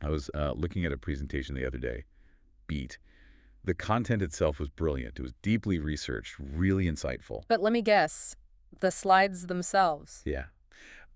I was looking at a presentation the other day, Beat. The content itself was brilliant. It was deeply researched, really insightful. But let me guess, the slides themselves. Yeah.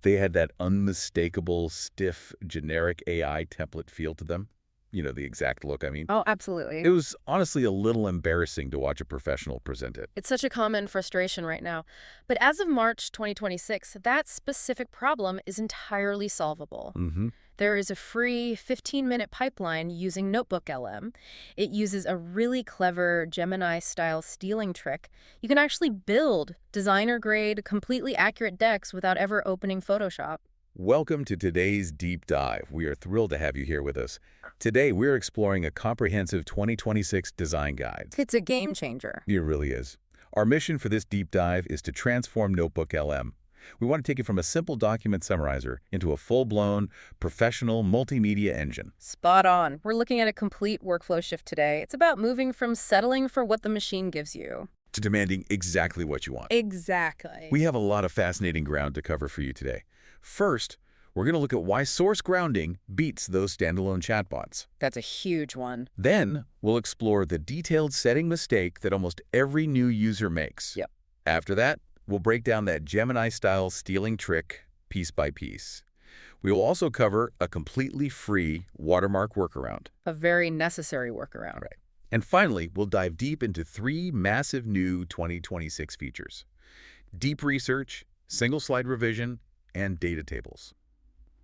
They had that unmistakable, stiff, generic AI template feel to them. You know, the exact look, I mean. Oh, It absolutely. was honestly a little embarrassing to watch a professional present it. It's such a common frustration right now. But as of March 2026, that specific problem is entirely solvable. Mm-hmm. There is a free 15-minute pipeline using NotebookLM. It uses a really clever Gemini Style-Stealing Trick. You can actually build designer-grade, completely accurate decks without ever opening Photoshop. Welcome to today's deep dive. We are thrilled to have you here with us. Today, we're exploring a comprehensive 2026 design guide. It's a game changer. It really is. Our mission for this deep dive is to transform NotebookLM. We want to take it from a simple document summarizer into a full-blown, professional multimedia engine. Spot on. We're looking at a complete workflow shift today. It's about moving from settling for what the machine gives you. To demanding exactly what you want. Exactly. We have a lot of fascinating ground to cover for you today. First, we're going to look at why source grounding beats those standalone chatbots. That's a huge one. Then, we'll explore the detailed setting mistake that almost every new user makes. Yep. After that, we'll break down that Gemini style stealing trick piece by piece. We will also cover a completely free watermark workaround. A very necessary workaround. Right. And finally, we'll dive deep into 3 massive new 2026 features: deep research, single-slide revision, and data tables.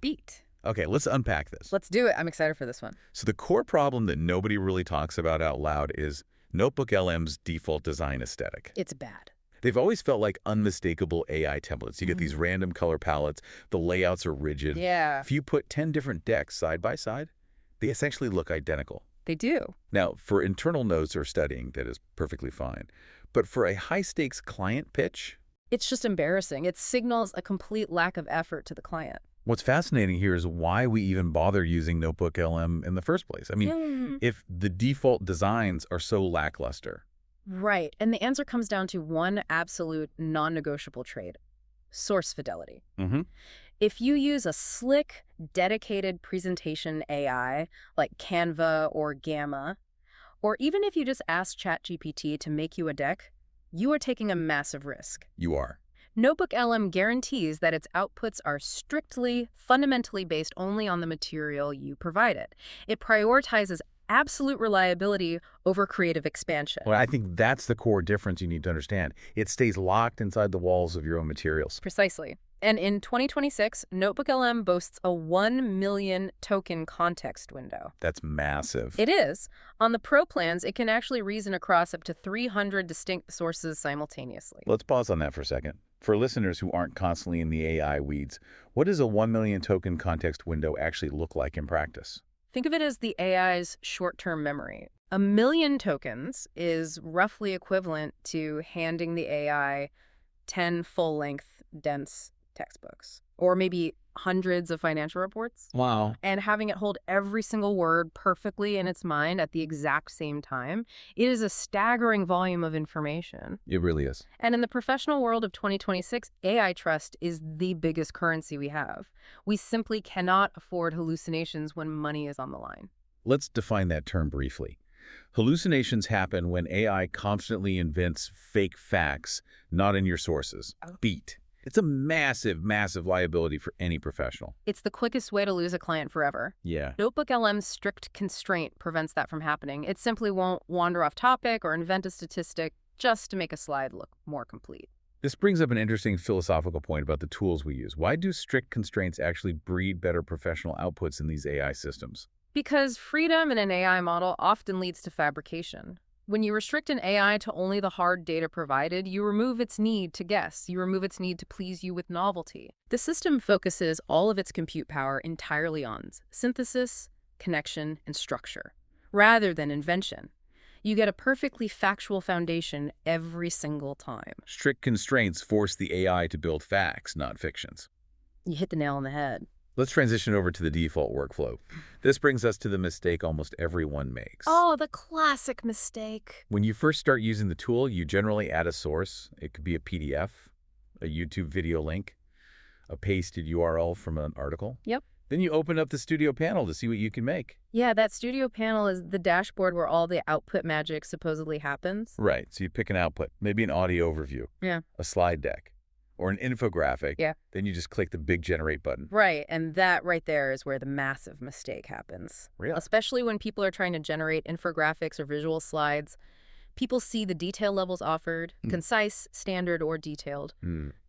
Beat. Okay, let's unpack this. Let's do it. I'm excited for this one. So the core problem that nobody really talks about out loud is NotebookLM's default design aesthetic. It's bad. They've always felt like unmistakable AI templates. You get these random color palettes, the layouts are rigid. Yeah, If you put 10 different decks side by side, they essentially look identical. they do. Now, for internal notes or studying, that is perfectly fine. But for a high-stakes client pitch, It's just embarrassing. It signals a complete lack of effort to the client. what's fascinating here is why we even bother using NotebookLM in the first place. I mean, if the default designs are so lackluster. Right. And the answer comes down to one absolute non-negotiable trait: source fidelity. Mm-hmm. If you use a slick, dedicated presentation AI like Canva or Gamma, or even if you just ask ChatGPT to make you a deck, you are taking a massive risk. You are. NotebookLM guarantees that its outputs are strictly, fundamentally based only on the material you provided. It prioritizes absolute reliability over creative expansion. Well, I think that's the core difference you need to understand. It stays locked inside the walls of your own materials. Precisely. And in 2026, NotebookLM boasts a 1 million token context window. That's massive. It is. On the Pro plans, it can actually reason across up to 300 distinct sources simultaneously. Let's pause on that for a second. For listeners who aren't constantly in the AI weeds, what does a 1 million token context window actually look like in practice? Think of it as the AI's short-term memory. 1 million tokens is roughly equivalent to handing the AI 10 full-length, dense textbooks, or maybe hundreds of financial reports, Wow. and having it hold every single word perfectly in its mind at the exact same time. It is a staggering volume of information. It really is. And in the professional world of 2026, AI trust is the biggest currency we have. We simply cannot afford hallucinations when money is on the line. Let's define that term briefly. Hallucinations happen when AI constantly invents fake facts, not in your sources. Beat. It's a massive, massive liability for any professional. It's the quickest way to lose a client forever. Yeah. NotebookLM's strict constraint prevents that from happening. It simply won't wander off topic or invent a statistic just to make a slide look more complete. This brings up an interesting philosophical point about the tools we use. Why do strict constraints actually breed better professional outputs in these AI systems? Because freedom in an AI model often leads to fabrication. When you restrict an AI to only the hard data provided, you remove its need to guess. You remove its need to please you with novelty. The system focuses all of its compute power entirely on synthesis, connection, and structure, rather than invention. You get a perfectly factual foundation every single time. Strict constraints force the AI to build facts, not fictions. You hit the nail on the head. Let's transition over to the default workflow. This brings us to the mistake almost everyone makes. Oh, the classic mistake. When you first start using the tool, you generally add a source. It could be a PDF, a YouTube video link, a pasted URL from an article. Yep. Then you open up the studio panel to see what you can make. Yeah, that studio panel is the dashboard where all the output magic supposedly happens. Right. So you pick an output, maybe an audio overview, Yeah. a slide deck, or an infographic. Yeah. Then you just click the big generate button. Right, and that right there is where the massive mistake happens. Really? Especially when people are trying to generate infographics or visual slides. People see the detail levels offered, concise, standard, or detailed.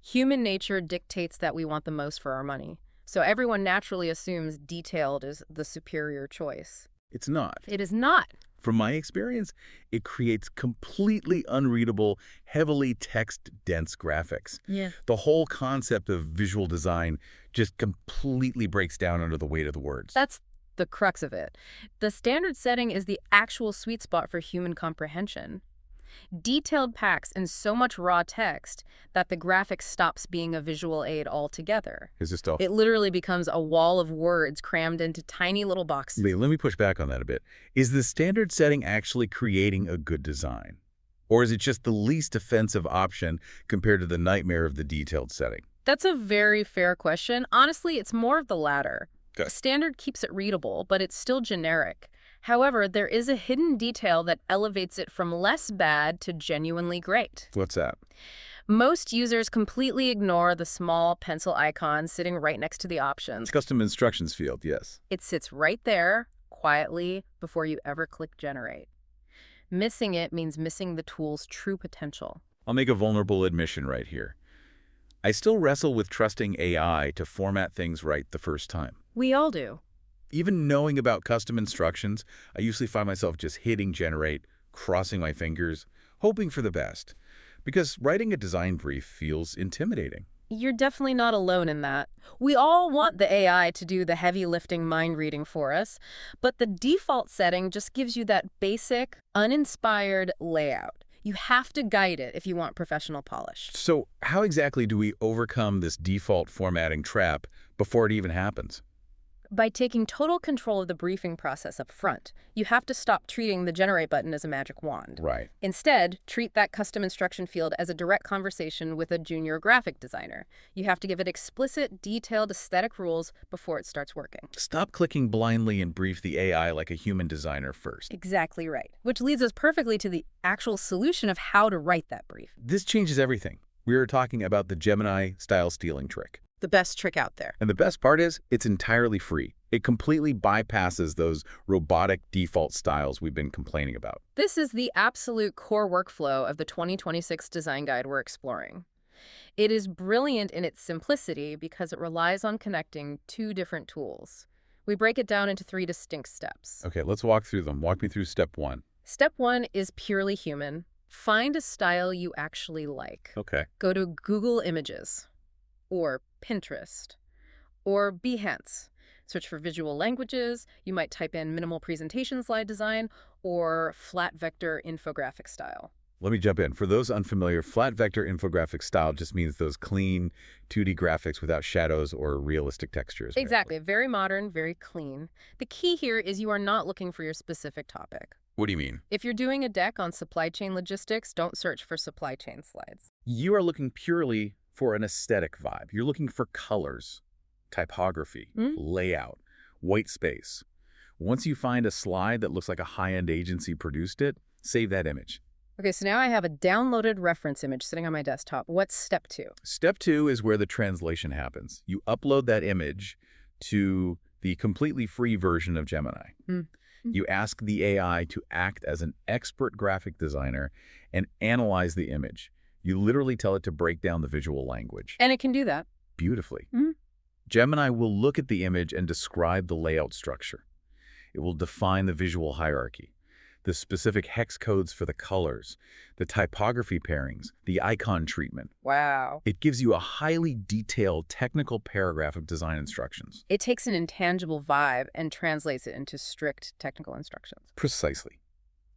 Human nature dictates that we want the most for our money. So everyone naturally assumes detailed is the superior choice. It's not. It is not. From my experience, it creates completely unreadable, heavily text-dense graphics. Yeah. The whole concept of visual design just completely breaks down under the weight of the words. That's the crux of it. The standard setting is the actual sweet spot for human comprehension. Detailed packs and so much raw text that the graphic stops being a visual aid altogether. Is this stuff? It literally becomes a wall of words crammed into tiny little boxes. Let me push back on that a bit. Is the standard setting actually creating a good design? Or is it just the least offensive option compared to the nightmare of the detailed setting? That's a very fair question. Honestly, it's more of the latter. Okay. Standard keeps it readable, but it's still generic. However, there is a hidden detail that elevates it from less bad to genuinely great. What's that? Most users completely ignore the small pencil icon sitting right next to the options. Custom instructions field, yes. It sits right there, quietly, before you ever click generate. Missing it means missing the tool's true potential. I'll make a vulnerable admission right here. I still wrestle with trusting AI to format things right the first time. We all do. Even knowing about custom instructions, I usually find myself just hitting generate, crossing my fingers, hoping for the best. Because writing a design brief feels intimidating. You're definitely not alone in that. We all want the AI to do the heavy lifting mind reading for us, but the default setting just gives you that basic, uninspired layout. You have to guide it if you want professional polish. So how exactly do we overcome this default formatting trap before it even happens? By taking total control of the briefing process up front, you have to stop treating the generate button as a magic wand. Right. Instead, treat that custom instruction field as a direct conversation with a junior graphic designer. You have to give it explicit, detailed aesthetic rules before it starts working. Stop clicking blindly and brief the AI like a human designer first. Exactly right. Which leads us perfectly to the actual solution of how to write that brief. This changes everything. We are talking about the Gemini Style-Stealing Trick. The best trick out there. And the best part is, it's entirely free. It completely bypasses those robotic default styles we've been complaining about. This is the absolute core workflow of the 2026 design guide we're exploring. It is brilliant in its simplicity because it relies on connecting two different tools. We break it down into 3 distinct steps. Okay, let's walk through them. Walk me through step 1. Step 1 is purely human. Find a style you actually like. Okay. Go to Google Images, or Pinterest, or Behance. Search for visual languages. You might type in minimal presentation slide design or flat vector infographic style. Let me jump in. For those unfamiliar, flat vector infographic style just means those clean 2D graphics without shadows or realistic textures. Exactly. Very modern, very clean. The key here is you are not looking for your specific topic. What do you mean? If you're doing a deck on supply chain logistics, don't search for supply chain slides. You are looking purely for an aesthetic vibe. You're looking for colors, typography, layout, white space. Once you find a slide that looks like a high-end agency produced it, save that image. Okay, so now I have a downloaded reference image sitting on my desktop. What's step 2? Step 2 is where the translation happens. You upload that image to the completely free version of Gemini. You ask the AI to act as an expert graphic designer and analyze the image. You literally tell it to break down the visual language. And it can do that. Beautifully. Gemini will look at the image and describe the layout structure. It will define the visual hierarchy, the specific hex codes for the colors, the typography pairings, the icon treatment. Wow. It gives you a highly detailed technical paragraph of design instructions. It takes an intangible vibe and translates it into strict technical instructions. Precisely.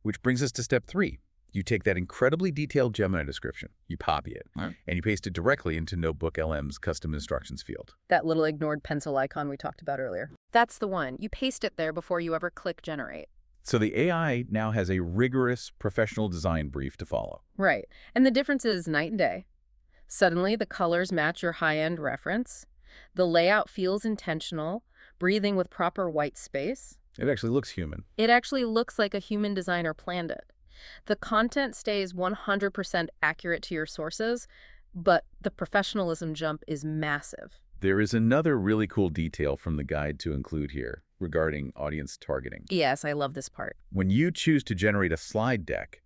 Which brings us to step 3. You take that incredibly detailed Gemini description, you copy it, and you paste it directly into NotebookLM's custom instructions field. That little ignored pencil icon we talked about earlier. That's the one. You paste it there before you ever click generate. So the AI now has a rigorous professional design brief to follow. Right. And the difference is night and day. Suddenly, the colors match your high-end reference. The layout feels intentional. breathing with proper white space. It actually looks human. It actually looks like a human designer planned it. The content stays 100% accurate to your sources, but the professionalism jump is massive. There is another really cool detail from the guide to include here regarding audience targeting. Yes, I love this part. When you choose to generate a slide deck,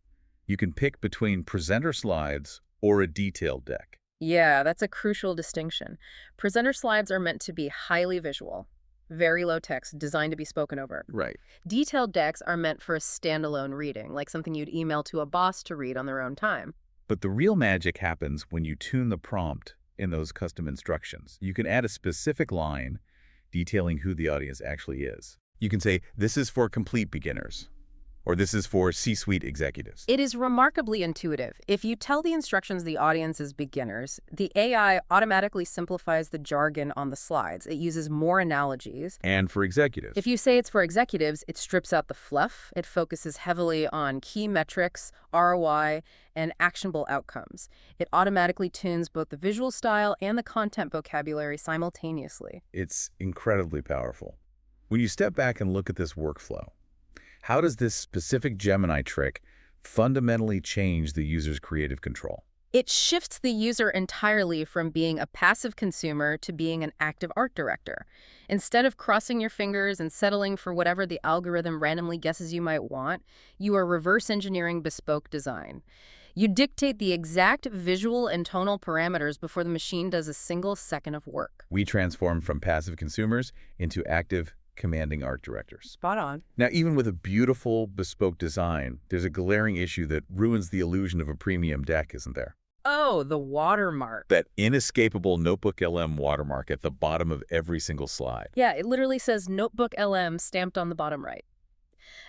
you can pick between presenter slides or a detailed deck. Yeah, that's a crucial distinction. Presenter slides are meant to be highly visual, very low text, designed to be spoken over. Right. Detailed decks are meant for a standalone reading, like something you'd email to a boss to read on their own time. But the real magic happens when you tune the prompt in those custom instructions. You can add a specific line detailing who the audience actually is. You can say, this is for complete beginners, or this is for C-suite executives. It is remarkably intuitive. If you tell the instructions the audience is beginners, the AI automatically simplifies the jargon on the slides. It uses more analogies. And for executives. If you say it's for executives, it strips out the fluff. It focuses heavily on key metrics, ROI, and actionable outcomes. It automatically tunes both the visual style and the content vocabulary simultaneously. It's incredibly powerful. When you step back and look at this workflow, how does this specific Gemini trick fundamentally change the user's creative control? It shifts the user entirely from being a passive consumer to being an active art director. Instead of crossing your fingers and settling for whatever the algorithm randomly guesses you might want, you are reverse engineering bespoke design. You dictate the exact visual and tonal parameters before the machine does a single second of work. We transform from passive consumers into active, commanding art directors. Spot on. Now, even with a beautiful, bespoke design, there's a glaring issue that ruins the illusion of a premium deck, isn't there? Oh, the watermark. That inescapable NotebookLM watermark at the bottom of every single slide. Yeah, it literally says NotebookLM stamped on the bottom right.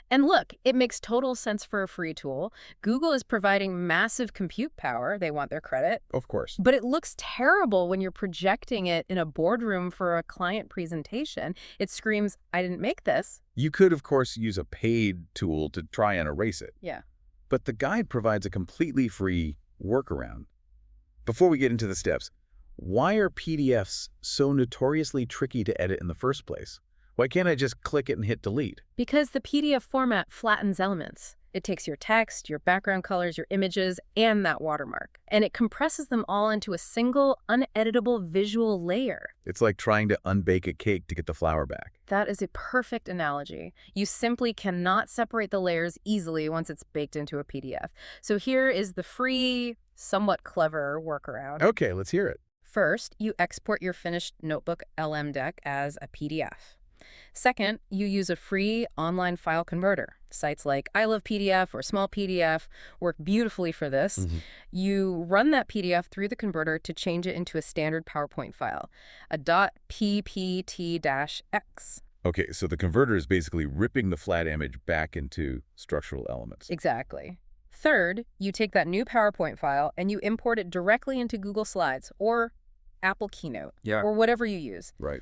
And look, it makes total sense for a free tool. Google is providing massive compute power. They want their credit. Of course. But it looks terrible when you're projecting it in a boardroom for a client presentation. It screams, I didn't make this. You could, of course, use a paid tool to try and erase it. Yeah. But the guide provides a completely free workaround. Before we get into the steps, why are PDFs so notoriously tricky to edit in the first place? Why can't I just click it and hit delete? Because the PDF format flattens elements. It takes your text, your background colors, your images, and that watermark, and it compresses them all into a single, uneditable visual layer. It's like trying to unbake a cake to get the flour back. That is a perfect analogy. You simply cannot separate the layers easily once it's baked into a PDF. So here is the free, somewhat clever workaround. Okay, let's hear it. First, you export your finished NotebookLM deck as a PDF. Second, you use a free online file converter. Sites like I Love PDF or Small PDF work beautifully for this. You run that PDF through the converter to change it into a standard PowerPoint file, a .ppt-x. Okay, so the converter is basically ripping the flat image back into structural elements. Exactly. Third, you take that new PowerPoint file and you import it directly into Google Slides or Apple Keynote or whatever you use. Right.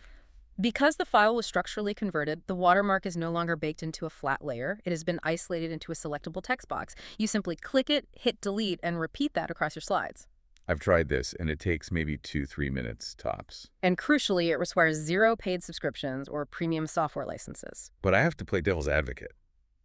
Because the file was structurally converted, the watermark is no longer baked into a flat layer. It has been isolated into a selectable text box. You simply click it, hit delete, and repeat that across your slides. I've tried this, and it takes maybe 2-3 minutes tops. And crucially, it requires 0 paid subscriptions or premium software licenses. But I have to play devil's advocate.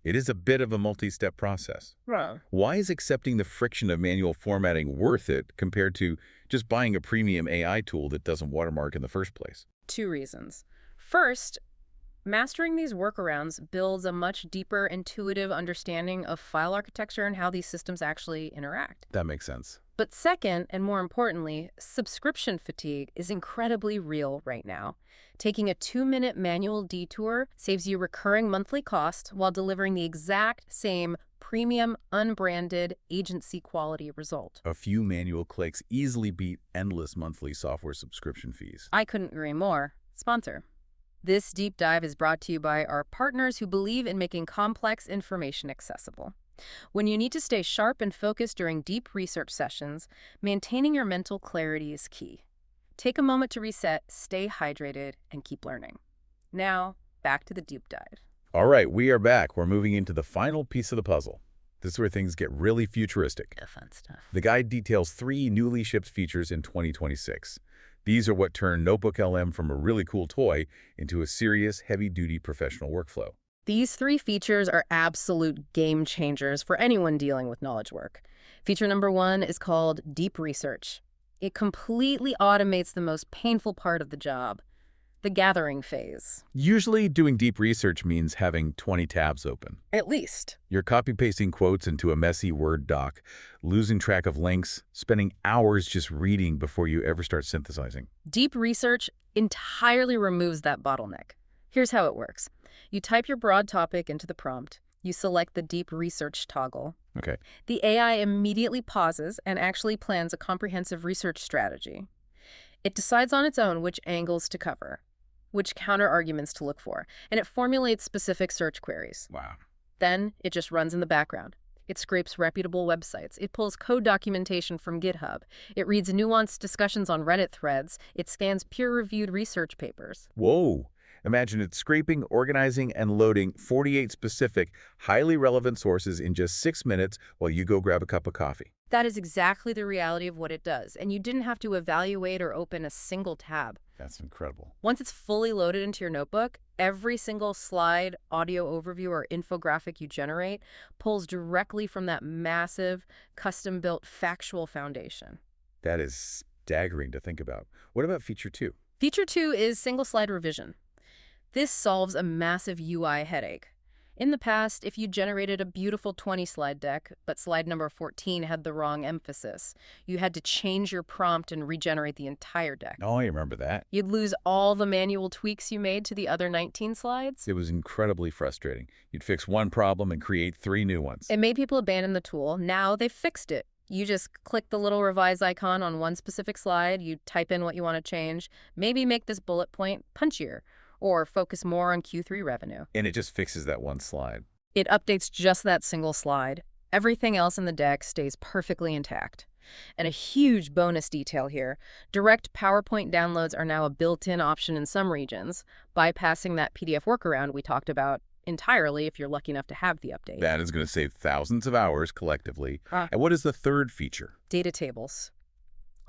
It is a bit of a multi-step process. Right. Why is accepting the friction of manual formatting worth it compared to just buying a premium AI tool that doesn't watermark in the first place? 2 reasons. First, mastering these workarounds builds a much deeper intuitive understanding of file architecture and how these systems actually interact. That makes sense. But second, and more importantly, subscription fatigue is incredibly real right now. Taking a 2-minute manual detour saves you recurring monthly costs while delivering the exact same premium, unbranded, agency-quality result. A few manual clicks easily beat endless monthly software subscription fees. I couldn't agree more. Sponsor. This deep dive is brought to you by our partners who believe in making complex information accessible. When you need to stay sharp and focused during deep research sessions, maintaining your mental clarity is key. Take a moment to reset, stay hydrated, and keep learning. Now, back to the deep dive. All right, we are back. We're moving into the final piece of the puzzle. This is where things get really futuristic. The fun stuff. The guide details 3 newly shipped features in 2026. These are what turn NotebookLM from a really cool toy into a serious, heavy-duty professional workflow. These three features are absolute game changers for anyone dealing with knowledge work. Feature number one is called Deep Research. It completely automates the most painful part of the job, the gathering phase. Usually, doing deep research means having 20 tabs open. At least. You're copy-pasting quotes into a messy Word doc, losing track of links, spending hours just reading before you ever start synthesizing. Deep Research entirely removes that bottleneck. Here's how it works. You type your broad topic into the prompt. You select the Deep Research toggle. Okay. The AI immediately pauses and actually plans a comprehensive research strategy. It decides on its own which angles to cover, which counter-arguments to look for, and it formulates specific search queries. Wow. Then it just runs in the background. It scrapes reputable websites. It pulls code documentation from GitHub. It reads nuanced discussions on Reddit threads. It scans peer-reviewed research papers. Whoa. Imagine it scraping, organizing, and loading 48 specific, highly relevant sources in just 6 minutes while you go grab a cup of coffee. That is exactly the reality of what it does, and you didn't have to evaluate or open a single tab. That's incredible. Once it's fully loaded into your notebook, every single slide, audio overview, or infographic you generate pulls directly from that massive, custom-built factual foundation. That is staggering to think about. What about feature 2? Feature 2 is single-slide revision. This solves a massive UI headache. In the past, if you generated a beautiful 20-slide deck, but slide number 14 had the wrong emphasis, you had to change your prompt and regenerate the entire deck. Oh, I remember that. You'd lose all the manual tweaks you made to the other 19 slides. It was incredibly frustrating. You'd fix one problem and create 3 new ones. It made people abandon the tool. Now they've fixed it. You just click the little revise icon on one specific slide, you type in what you want to change, maybe make this bullet point punchier, or focus more on Q3 revenue. And it just fixes that one slide. It updates just that single slide. Everything else in the deck stays perfectly intact. And a huge bonus detail here, direct PowerPoint downloads are now a built-in option in some regions, bypassing that PDF workaround we talked about entirely if you're lucky enough to have the update. That is going to save thousands of hours collectively. And what is the third feature? Data tables.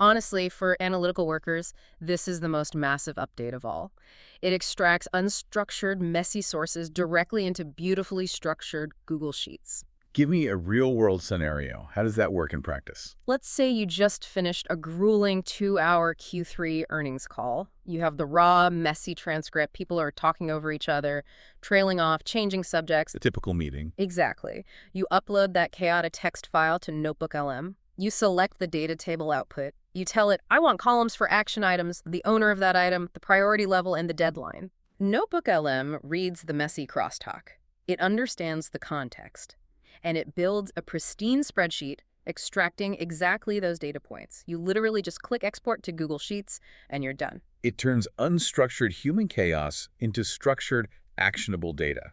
Honestly, for analytical workers, this is the most massive update of all. It extracts unstructured, messy sources directly into beautifully structured Google Sheets. Give me a real-world scenario. How does that work in practice? Let's say you just finished a grueling 2-hour Q3 earnings call. You have the raw, messy transcript. People are talking over each other, trailing off, changing subjects. A typical meeting. Exactly. You upload that chaotic text file to NotebookLM. You select the data table output. You tell it, I want columns for action items, the owner of that item, the priority level, and the deadline. NotebookLM reads the messy crosstalk. It understands the context. And it builds a pristine spreadsheet extracting exactly those data points. You literally just click export to Google Sheets, and you're done. It turns unstructured human chaos into structured, actionable data.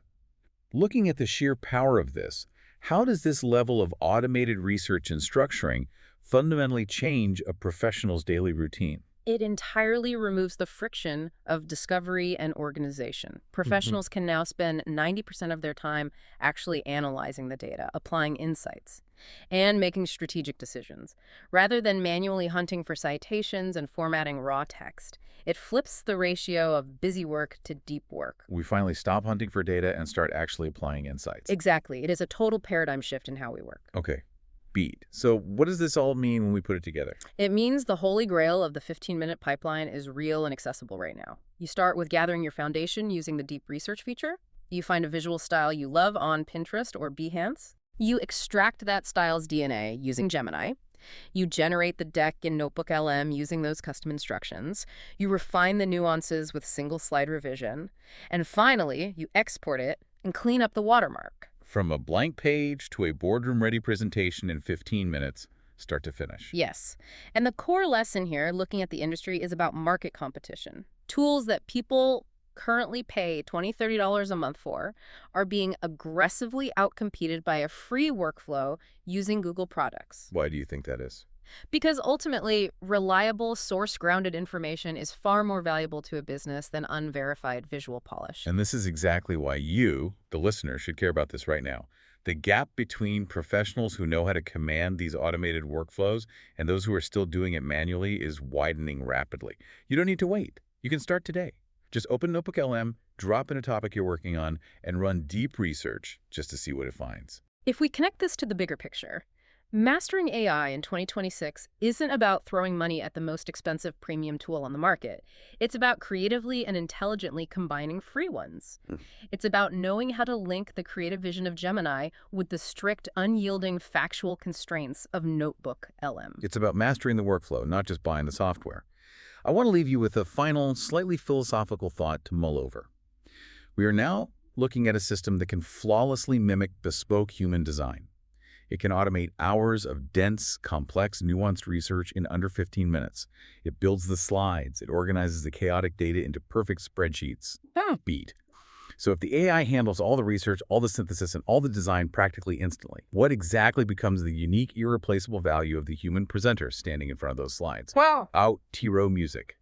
Looking at the sheer power of this, how does this level of automated research and structuring fundamentally change a professional's daily routine? It entirely removes the friction of discovery and organization. Professionals can now spend 90% of their time actually analyzing the data, applying insights, and making strategic decisions. Rather than manually hunting for citations and formatting raw text, it flips the ratio of busy work to deep work. We finally stop hunting for data and start actually applying insights. Exactly. It is a total paradigm shift in how we work. Okay. Beat. So what does this all mean when we put it together? It means the holy grail of the 15-minute pipeline is real and accessible right now. You start with gathering your foundation using the deep research feature. You find a visual style you love on Pinterest or Behance. You extract that style's DNA using Gemini. You generate the deck in NotebookLM using those custom instructions. You refine the nuances with single-slide revision. And finally, you export it and clean up the watermark. From a blank page to a boardroom-ready presentation in 15 minutes, start to finish. Yes. And the core lesson here, looking at the industry, is about market competition. Tools that people currently pay $20, $30 a month for are being aggressively outcompeted by a free workflow using Google products. Why do you think that is? Because ultimately, reliable, source-grounded information is far more valuable to a business than unverified visual polish. And this is exactly why you, the listener, should care about this right now. The gap between professionals who know how to command these automated workflows and those who are still doing it manually is widening rapidly. You don't need to wait. You can start today. Just open NotebookLM, drop in a topic you're working on, and run deep research just to see what it finds. If we connect this to the bigger picture, mastering AI in 2026 isn't about throwing money at the most expensive premium tool on the market. It's about creatively and intelligently combining free ones. It's about knowing how to link the creative vision of Gemini with the strict, unyielding factual constraints of NotebookLM. It's about mastering the workflow, not just buying the software. I want to leave you with a final, slightly philosophical thought to mull over. We are now looking at a system that can flawlessly mimic bespoke human design. It can automate hours of dense, complex, nuanced research in under 15 minutes. It builds the slides. It organizes the chaotic data into perfect spreadsheets. Beat. So if the AI handles all the research, all the synthesis, and all the design practically instantly, what exactly becomes the unique, irreplaceable value of the human presenter standing in front of those slides? Wow. Out T-row music.